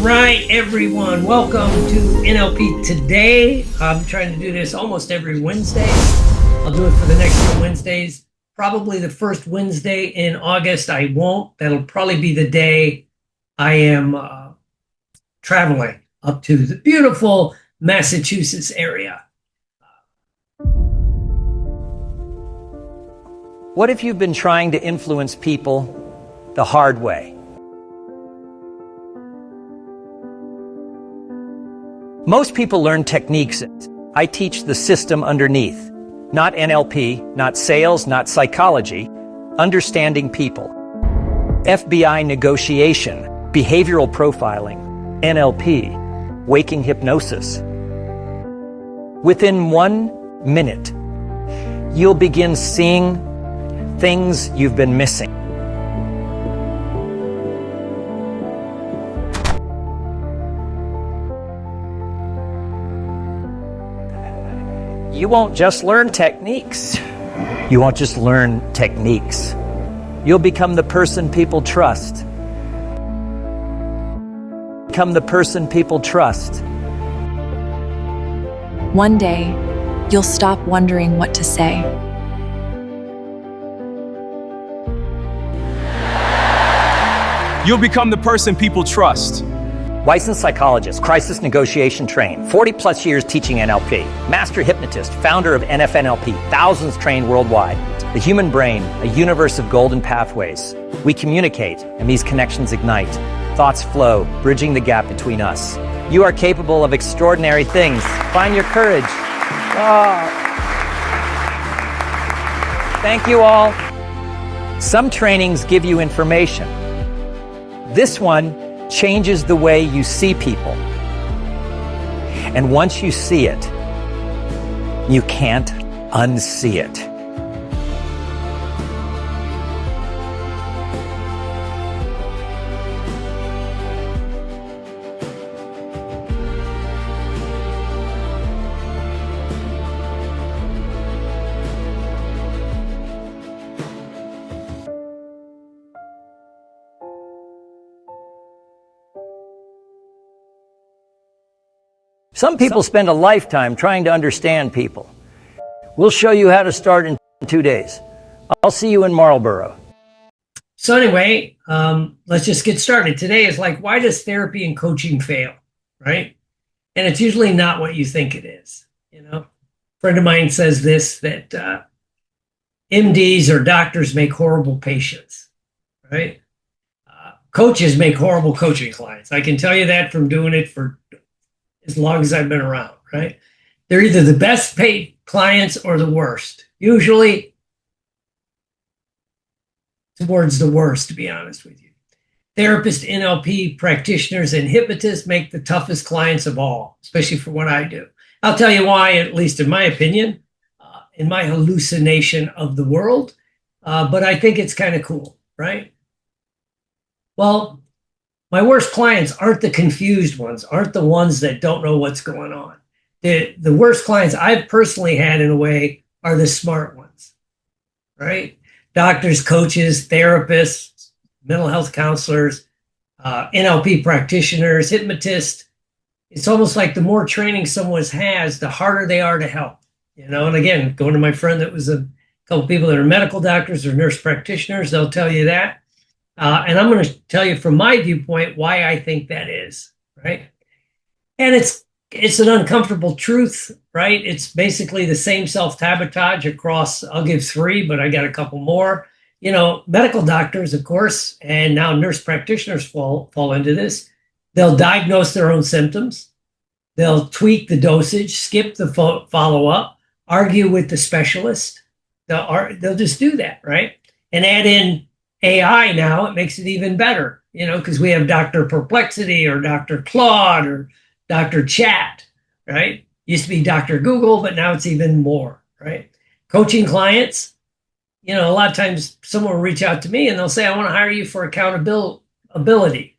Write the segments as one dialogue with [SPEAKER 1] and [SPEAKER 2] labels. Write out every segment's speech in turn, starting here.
[SPEAKER 1] right, everyone. Welcome to NLP Today. I'm trying to do this almost every Wednesday. I'll do it for the next few Wednesdays. Probably the first Wednesday in August, I won't. That'll probably be the day I am traveling up to the beautiful Massachusetts area.
[SPEAKER 2] What if you've been trying to influence people the hard way? Most people learn techniques. I teach the system underneath. Not NLP, not sales, not psychology. Understanding people. FBI negotiation, behavioral profiling, NLP, waking hypnosis. Within 1 minute, you'll begin seeing things you've been missing. You won't just learn techniques. You won't just learn techniques. You'll become the person people trust. Become the person people trust.
[SPEAKER 3] One day, you'll stop wondering what to say.
[SPEAKER 4] You'll become the person people trust.
[SPEAKER 2] Licensed psychologist, crisis negotiation trained, 40 plus years teaching NLP, master hypnotist, founder of NFNLP, thousands trained worldwide. The human brain, a universe of golden pathways. We communicate, and these connections ignite. Thoughts flow, bridging the gap between us. You are capable of extraordinary things. Find your courage. Thank you all. Some trainings give you information. This one changes the way you see people. And once you see it, you can't unsee it. Some people spend a lifetime trying to understand people. We'll show you how to start in 2 days. I'll see you in Marlboro.
[SPEAKER 1] So anyway, let's just get started. Today is like, why does therapy and coaching fail, right? And it's usually not what you think it is. You know, a friend of mine says this, that MDs or doctors make horrible patients, right? Coaches make horrible coaching clients. I can tell you that from doing it for as long as I've been around, right? They're either the best paid clients or the worst. Usually towards the worst, to be honest with you. Therapists, NLP practitioners, and hypnotists make the toughest clients of all, especially for what I do. I'll tell you why, at least in my opinion, in my hallucination of the world, but I think it's kind of cool, right? Well, my worst clients aren't the confused ones, aren't the ones that don't know what's going on. The worst clients I've personally had, in a way, are the smart ones, right? Doctors, coaches, therapists, mental health counselors, NLP practitioners, hypnotists. It's almost like the more training someone has, the harder they are to help. You know, and again, going to my friend that was a couple people that are medical doctors or nurse practitioners, they'll tell you that. And I'm going to tell you from my viewpoint why I think that is, right? And it's an uncomfortable truth, right? It's basically the same self-sabotage across, I'll give 3, but I got a couple more. You know, medical doctors, of course, and now nurse practitioners fall into this. They'll diagnose their own symptoms. They'll tweak the dosage, skip the follow-up, argue with the specialist. They'll just do that, right? And add in AI now, it makes it even better, you know, because we have Dr. Perplexity or Dr. Claude or Dr. Chat, right? Used to be Dr. Google, but now it's even more, right? Coaching clients, you know, a lot of times someone will reach out to me and they'll say, I want to hire you for accountability.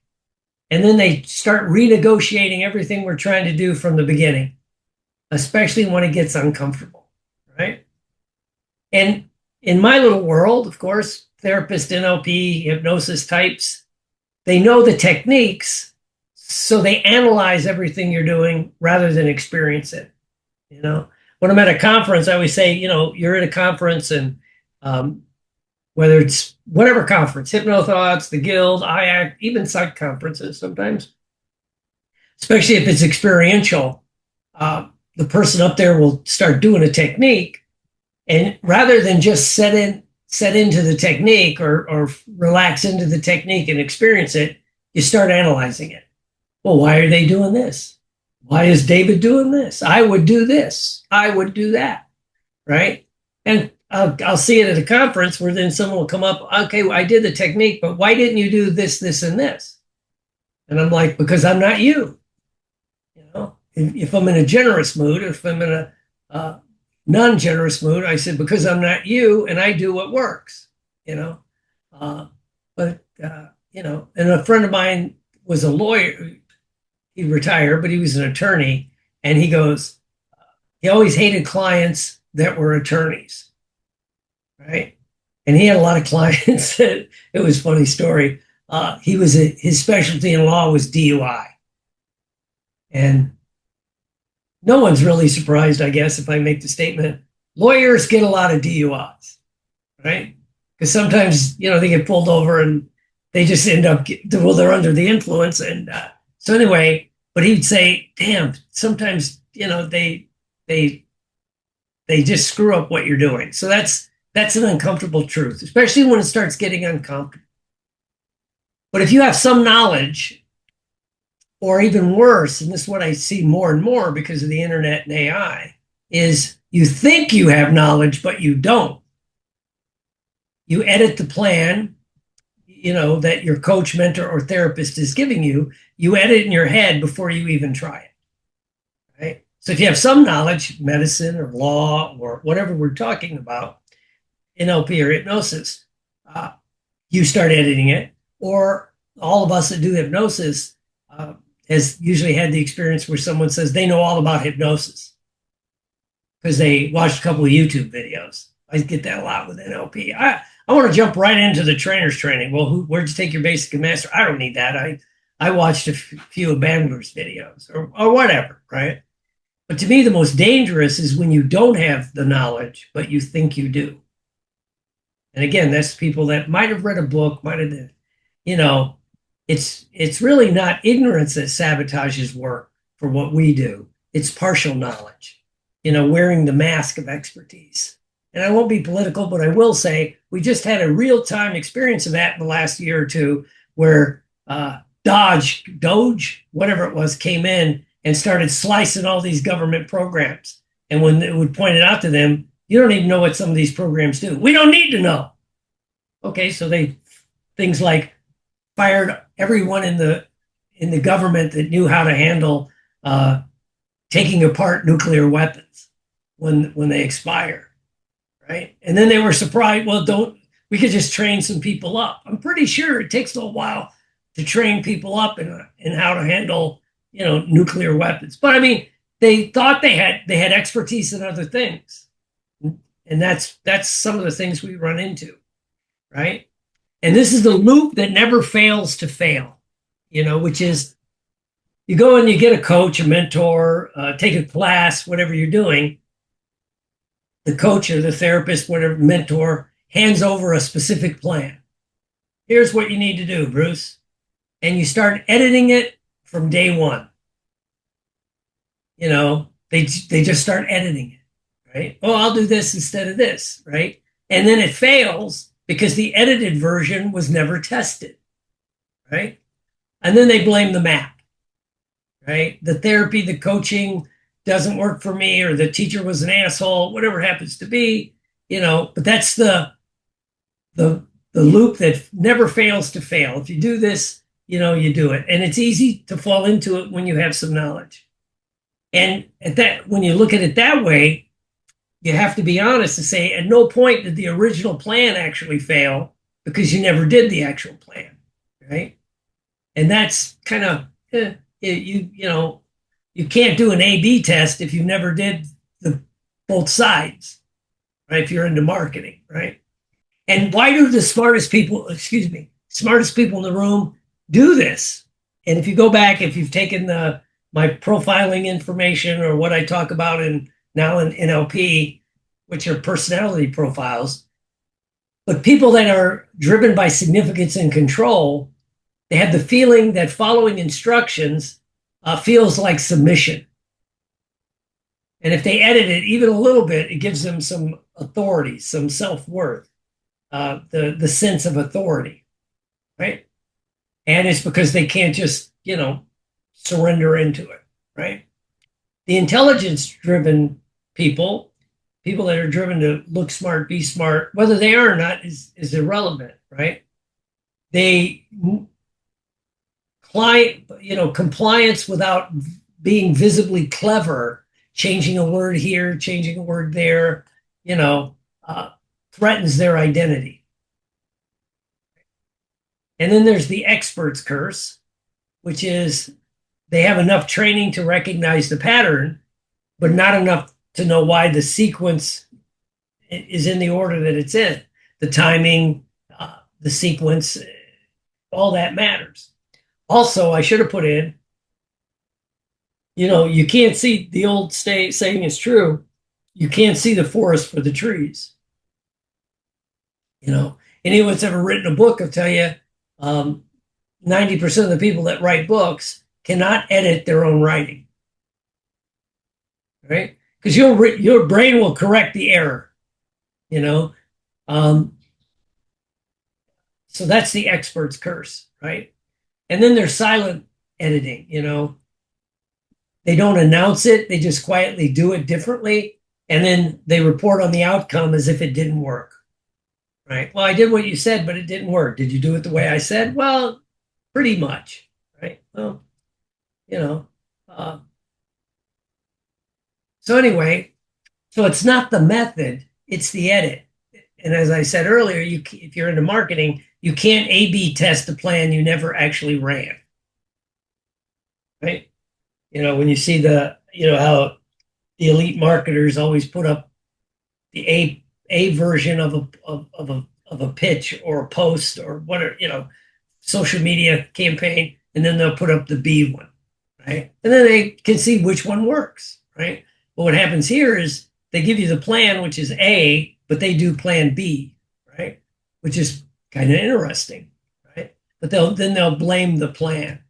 [SPEAKER 1] And then they start renegotiating everything we're trying to do from the beginning, especially when it gets uncomfortable, right? And in my little world, of course, therapist, NLP, hypnosis types, they know the techniques, So they analyze everything you're doing rather than experience it. You know, when I'm at a conference, I always say, you know, you're at a conference and whether it's whatever conference, Hypnothoughts, the Guild, IAC, even psych conferences sometimes, especially if it's experiential, the person up there will start doing a technique. And rather than just set into the technique or relax into the technique and experience it, you start analyzing it. Well, why are they doing this? Why is David doing this? I would do this. I would do that. Right? And I'll see it at a conference where then someone will come up, okay, well, I did the technique, but why didn't you do this, this, and this? And I'm like, because I'm not you. You know, if I'm in a generous mood, if I'm in a non-generous mood, I said, because I'm not you and I do what works, you know. You know, and a friend of mine was a lawyer. He retired, but he was an attorney. And he goes, he always hated clients that were attorneys, right? And he had a lot of clients that, it was a funny story. His specialty in law was DUI. And no one's really surprised, I guess, if I make the statement, lawyers get a lot of DUIs, right? Because sometimes, you know, they get pulled over and they just end up, well, they're under the influence. And so anyway, but he'd say, damn, sometimes, you know, they just screw up what you're doing. So that's an uncomfortable truth, especially when it starts getting uncomfortable. But if you have some knowledge, or even worse, and this is what I see more and more because of the internet and AI, is you think you have knowledge, but you don't. You edit the plan, you know, that your coach, mentor, or therapist is giving you. You edit in your head before you even try it, right? So if you have some knowledge, medicine or law or whatever we're talking about, NLP or hypnosis, you start editing it. Or all of us that do hypnosis, has usually had the experience where someone says they know all about hypnosis because they watched a couple of YouTube videos. I get that a lot with NLP. I want to jump right into the trainer's training. Well, where'd you take your basic and master? I don't need that. I watched a few of Bandler's videos or whatever, right? But to me, the most dangerous is when you don't have the knowledge, but you think you do. And again, that's people that might have read a book, might have, you know, it's really not ignorance that sabotages work for what we do. It's partial knowledge, you know, wearing the mask of expertise. And I won't be political, but I will say we just had a real-time experience of that in the last year or two where Doge, whatever it was, came in and started slicing all these government programs. And when it would point it out to them, you don't even know what some of these programs do. We don't need to know. Okay, so things like fired everyone in the government that knew how to handle taking apart nuclear weapons when they expire, right? And then they were surprised. Well, we could just train some people up. I'm pretty sure it takes a little while to train people up in how to handle, you know, nuclear weapons. But I mean, they thought they had expertise in other things, and that's some of the things we run into, right? And this is the loop that never fails to fail, you know, which is you go and you get a coach, a mentor, take a class, whatever you're doing. The coach or the therapist, whatever, mentor, hands over a specific plan. Here's what you need to do, Bruce. And you start editing it from day one. You know, they just start editing it, right? Oh, I'll do this instead of this, right? And then it fails because the edited version was never tested, right? And then they blame the Mac, right? The therapy, the coaching doesn't work for me, or the teacher was an asshole, whatever happens to be, you know, but that's the loop that never fails to fail. If you do this, you know, you do it. And it's easy to fall into it when you have some knowledge. And when you look at it that way, you have to be honest and say, at no point did the original plan actually fail because you never did the actual plan, right? And that's kind of, you know, you can't do an A/B test if you never did both sides, right? If you're into marketing, right? And why do the smartest people in the room do this? And if you go back, if you've taken my profiling information or what I talk about now in NLP, which are personality profiles, but people that are driven by significance and control, they have the feeling that following instructions feels like submission. And if they edit it even a little bit, it gives them some authority, some self-worth, the sense of authority, right? And it's because they can't just, surrender into it, right? The intelligence-driven people that are driven to look smart, be smart, whether they are or not is irrelevant, right? They compliance without being visibly clever, changing a word here, changing a word there, threatens their identity. And then there's the expert's curse, which is they have enough training to recognize the pattern, but not enough to know why the sequence is in the order that it's in. The timing, the sequence, all that matters. Also, I should have put in, you can't see, the old saying is true, you can't see the forest for the trees. Anyone that's ever written a book will tell you 90% of the people that write books cannot edit their own writing, right? Because your brain will correct the error, so that's the expert's curse, right? And then there's silent editing, they don't announce it, they just quietly do it differently, and then they report on the outcome as if it didn't work, right? Well, I did what you said, but it didn't work. Did you do it the way I said? Well, pretty much, right? Well, so anyway, so it's not the method, it's the edit. And as I said earlier, if you're into marketing, you can't A/B test a plan you never actually ran, right? When you see how the elite marketers always put up the A version of a pitch or a post or whatever, social media campaign, and then they'll put up the B one, right? And then they can see which one works, right? But what happens here is they give you the plan, which is A, but they do plan B, right? Which is kind of interesting, right? But then they'll blame the plan,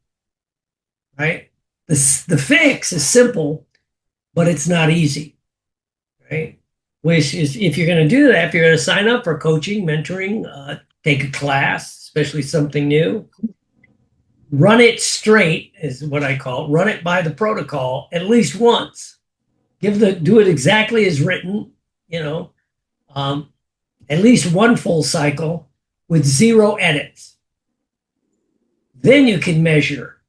[SPEAKER 1] right? The fix is simple, but it's not easy, right? Which is, if you're going to do that, if you're going to sign up for coaching, mentoring, take a class, especially something new, run it straight is what I call it. Run it by the protocol at least once. Do it exactly as written, at least one full cycle with 0 edits. Then you can measure,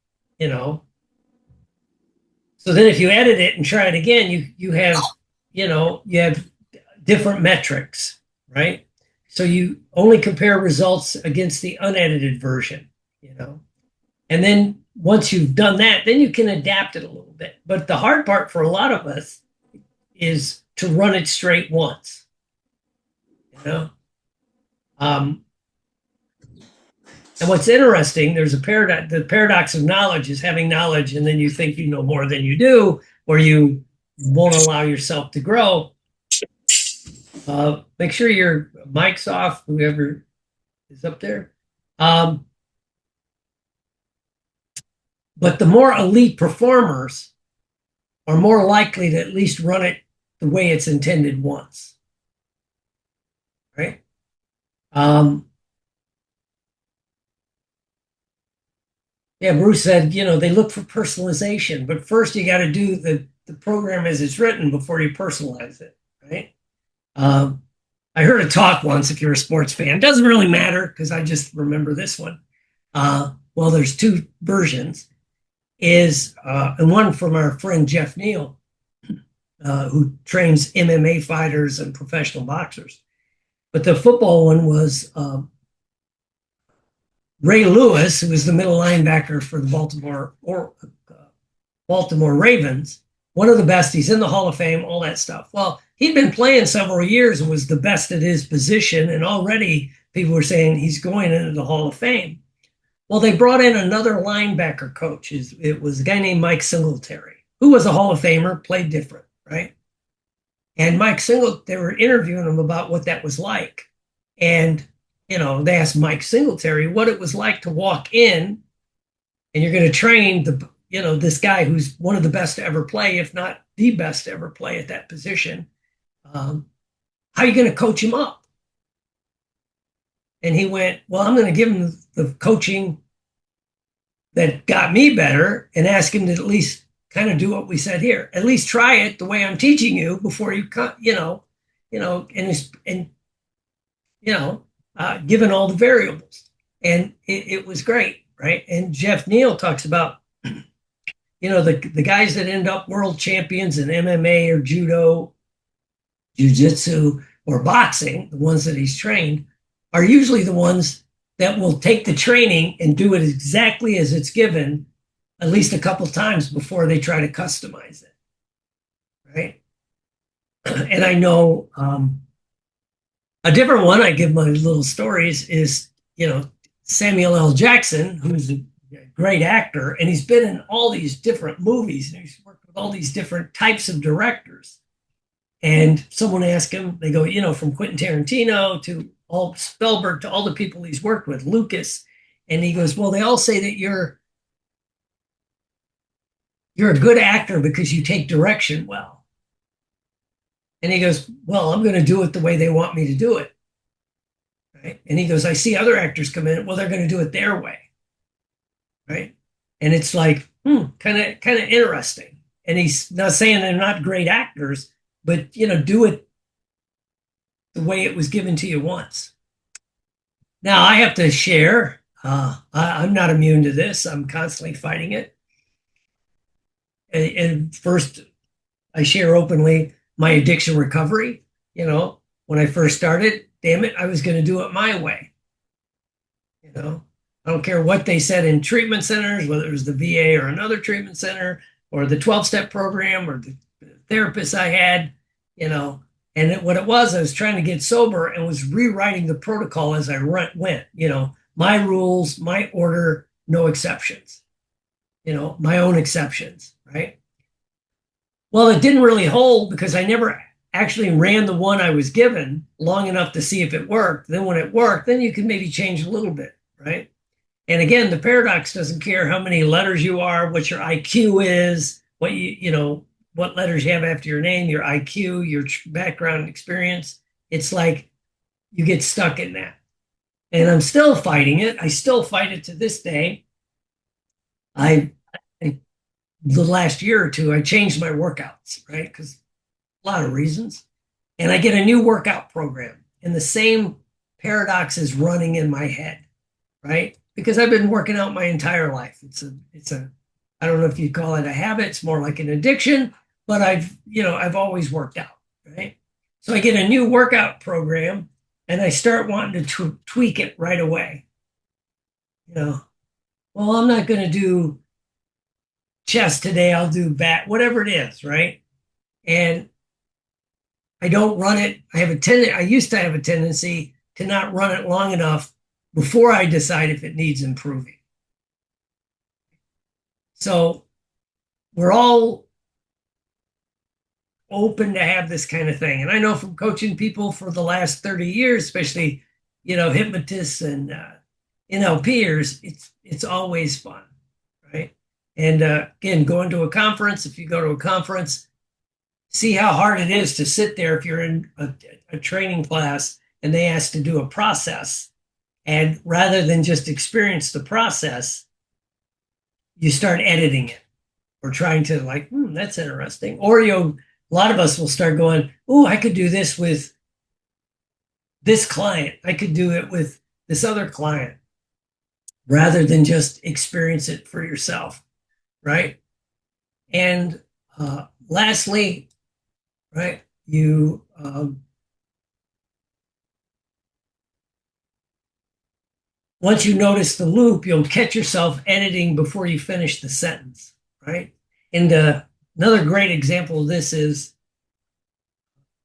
[SPEAKER 1] So then if you edit it and try it again, you have different metrics, right? So you only compare results against the unedited version, And then once you've done that, then you can adapt it a little bit. But the hard part for a lot of us is to run it straight once, And what's interesting, there's the paradox of knowledge is having knowledge and then you think you know more than you do, or you won't allow yourself to grow. Make sure your mic's off, whoever is up there. But the more elite performers are more likely to at least run it the way it's intended once, right? Yeah, Bruce said, they look for personalization, but first you got to do the program as it's written before you personalize it, right? I heard a talk once, if you're a sports fan, doesn't really matter because I just remember this one. Well, there's 2 versions. And one from our friend Jeff Neal, who trains MMA fighters and professional boxers. But the football one was Ray Lewis, who was the middle linebacker for the Baltimore Ravens, one of the best. He's in the Hall of Fame, all that stuff. Well, he'd been playing several years and was the best at his position, and already people were saying he's going into the Hall of Fame. Well, they brought in another linebacker coach. It was a guy named Mike Singletary, who was a Hall of Famer, played different, right? And they were interviewing him about what that was like. And, they asked Mike Singletary what it was like to walk in and you're going to train this guy who's one of the best to ever play, if not the best to ever play at that position. How are you going to coach him up? And he went, well, I'm going to give him the coaching that got me better and ask him to at least kind of do what we said here. At least try it the way I'm teaching you before you cut, given all the variables. And it was great, right? And Jeff Neal talks about, the guys that end up world champions in MMA or judo, jiu-jitsu, or boxing, the ones that he's trained, are usually the ones that will take the training and do it exactly as it's given at least a couple times before they try to customize it, right? And I know a different one I give my little stories is, Samuel L. Jackson, who's a great actor, and he's been in all these different movies, and he's worked with all these different types of directors. And someone asked him, they go, from Quentin Tarantino to all Spielberg to all the people he's worked with, Lucas. And he goes, well, they all say that you're a good actor because you take direction well. And he goes, well, I'm going to do it the way they want me to do it. Right? And he goes, I see other actors come in, well, they're going to do it their way. Right? And it's like, kind of interesting. And he's not saying they're not great actors, but, do it the way it was given to you once. Now, I have to share, I'm not immune to this. I'm constantly fighting it. And first, I share openly my addiction recovery. When I first started, damn it, I was going to do it my way. I don't care what they said in treatment centers, whether it was the VA or another treatment center or the 12-step program or the therapist I had, and what it was, I was trying to get sober and was rewriting the protocol as I went, my rules, my order, no exceptions, my own exceptions, right? Well, it didn't really hold because I never actually ran the one I was given long enough to see if it worked. Then when it worked, then you can maybe change a little bit, right? And again, the paradox doesn't care how many letters you are, what your IQ is, what what letters you have after your name, your IQ, your background experience. It's like you get stuck in that. And I'm still fighting it. I still fight it to this day. The last year or two, I changed my workouts, right? Because a lot of reasons. And I get a new workout program. And the same paradox is running in my head, right? Because I've been working out my entire life. It's a I don't know if you'd call it a habit. It's more like an addiction, but I've always worked out, right? So I get a new workout program and I start wanting to tweak it right away. Well, I'm not going to do chest today. I'll do back, whatever it is, right? And I don't run it. I used to have a tendency to not run it long enough before I decide if it needs improving. So we're all open to have this kind of thing. And I know from coaching people for the last 30 years, especially, hypnotists and NLPers, it's always fun, right? And again, going to a conference, if you go to a conference, see how hard it is to sit there if you're in a training class and they ask to do a process. And rather than just experience the process, you start editing it or trying to that's interesting. Or a lot of us will start going, oh, I could do this with this client. I could do it with this other client rather than just experience it for yourself, right? And lastly, right, you once you notice the loop, you'll catch yourself editing before you finish the sentence, right? And another great example of this is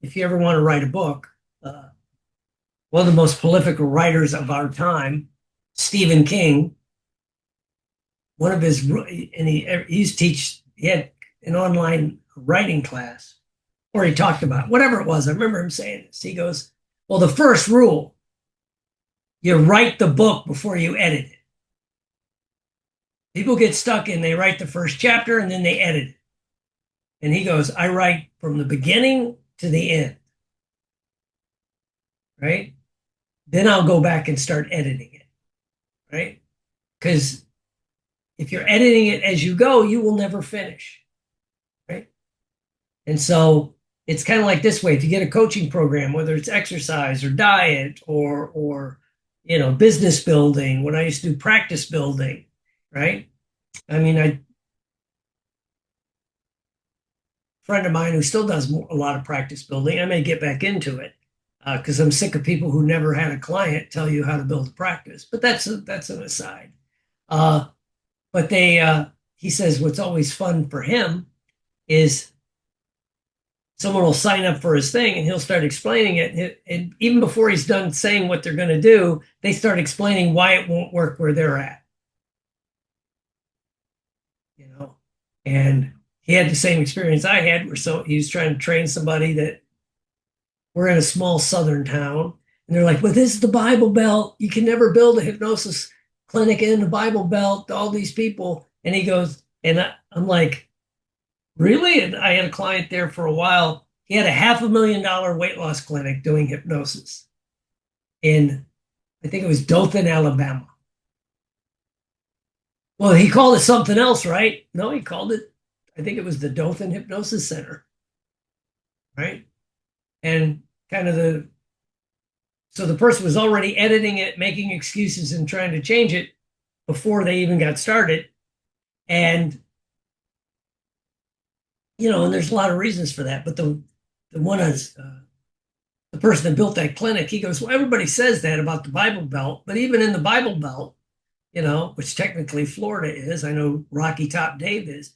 [SPEAKER 1] if you ever want to write a book, one of the most prolific writers of our time, Stephen King, one of his, and he used to teach, he had an online writing class, or he talked about whatever it was. I remember him saying this. He goes, well, the first rule, you write the book before you edit it. People get stuck in, they write the first chapter and then they edit it. And he goes, I write from the beginning to the end. Right? Then I'll go back and start editing it. Right? Because if you're editing it as you go, you will never finish. Right? And so it's kind of like this way. If you get a coaching program, whether it's exercise or diet or business building, when I used to do practice building, right? I mean, a friend of mine who still does a lot of practice building, I may get back into it because I'm sick of people who never had a client tell you how to build a practice. But that's an aside. But he says what's always fun for him is someone will sign up for his thing and he'll start explaining it. And even before he's done saying what they're going to do, they start explaining why it won't work where they're at. And he had the same experience I had, where he was trying to train somebody that we're in a small southern town. And they're like, well, this is the Bible Belt. You can never build a hypnosis clinic in the Bible Belt, all these people. And he goes, and I'm like, really? And I had a client there for a while. He had a $500,000 weight loss clinic doing hypnosis in, I think it was Dothan, Alabama. Well, he called it something else, right? No, he called it, I think it was the Dothan Hypnosis Center, right? And so the person was already editing it, making excuses and trying to change it before they even got started. And and there's a lot of reasons for that. But the one is the person that built that clinic, he goes, well, everybody says that about the Bible Belt, but even in the Bible Belt, which technically Florida is, I know Rocky Top Dave is,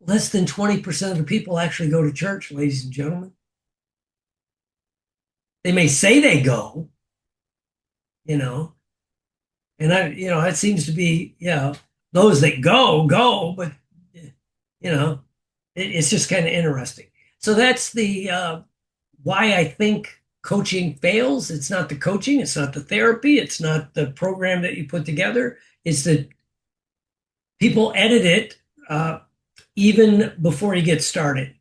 [SPEAKER 1] less than 20% of the people actually go to church, ladies and gentlemen. They may say they go, and that seems to be, those that go, but, it's just kind of interesting. So that's the why I think coaching fails. It's not the coaching, it's not the therapy, it's not the program that you put together. It's that people edit it even before you get started.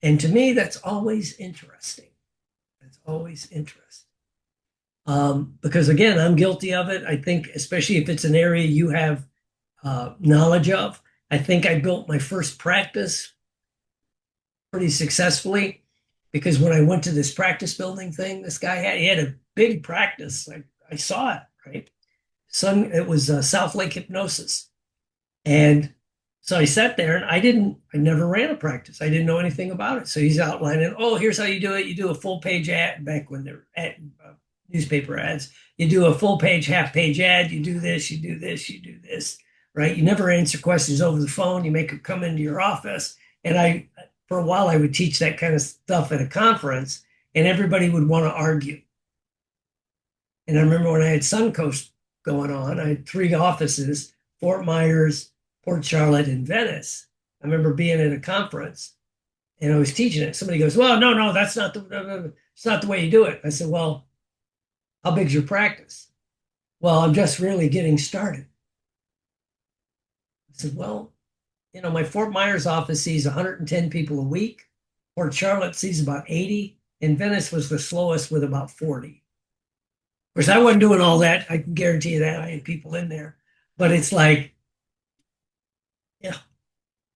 [SPEAKER 1] And to me, that's always interesting. That's always interesting. Because again, I'm guilty of it. I think, especially if it's an area you have knowledge of. I think I built my first practice pretty successfully, because when I went to this practice building thing, this guy had a big practice. I saw it, right? It was South Lake Hypnosis. And so I sat there and I never ran a practice. I didn't know anything about it. So he's outlining, here's how you do it. You do a full page ad, back when they're at newspaper ads. You do a full page, half page ad. You do this, you do this, you do this, right? You never answer questions over the phone. You make them come into your office. And for a while, I would teach that kind of stuff at a conference, and everybody would want to argue. And I remember when I had Suncoast going on, I had 3 offices, Fort Myers, Port Charlotte, and Venice. I remember being at a conference, and I was teaching it. Somebody goes, well, no, that's not it's not the way you do it. I said, well, how big's your practice? Well, I'm just really getting started. I said, well, my Fort Myers office sees 110 people a week. Port Charlotte sees about 80. And Venice was the slowest with about 40. Of course, I wasn't doing all that. I can guarantee you that. I had people in there. But it's like,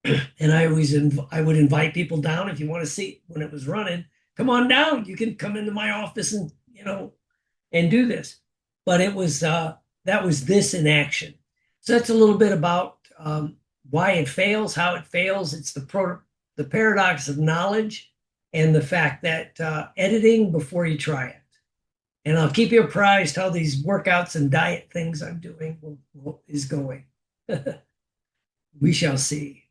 [SPEAKER 1] and I would invite people down. If you want to see when it was running, come on down. You can come into my office and, and do this. But it was, that was this in action. So that's a little bit about why it fails, how it fails. It's the paradox of knowledge and the fact that editing before you try it. And I'll keep you apprised how these workouts and diet things I'm doing is going. We shall see.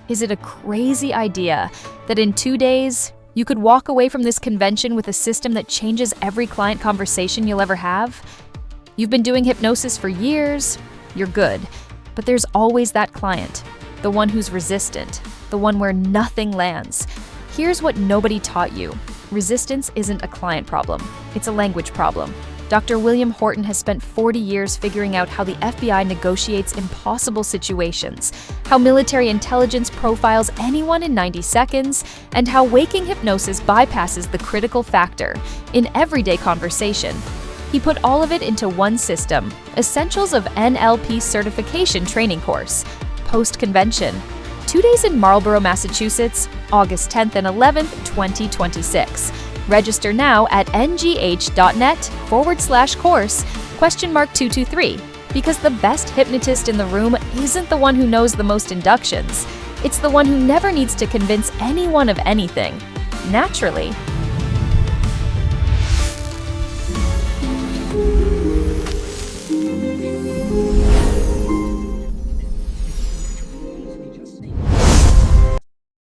[SPEAKER 5] Is it a crazy idea that in 2 days, you could walk away from this convention with a system that changes every client conversation you'll ever have? You've been doing hypnosis for years, you're good. But there's always that client, the one who's resistant, the one where nothing lands. Here's what nobody taught you. Resistance isn't a client problem, it's a language problem. Dr. William Horton has spent 40 years figuring out how the FBI negotiates impossible situations, how military intelligence profiles anyone in 90 seconds, and how waking hypnosis bypasses the critical factor in everyday conversation. He put all of it into one system, Essentials of NLP Certification Training Course, post-convention. 2 days in Marlborough, Massachusetts, August 10th and 11th, 2026. Register now at ngh.net/course !223, because the best hypnotist in the room isn't the one who knows the most inductions. It's the one who never needs to convince anyone of anything. Naturally,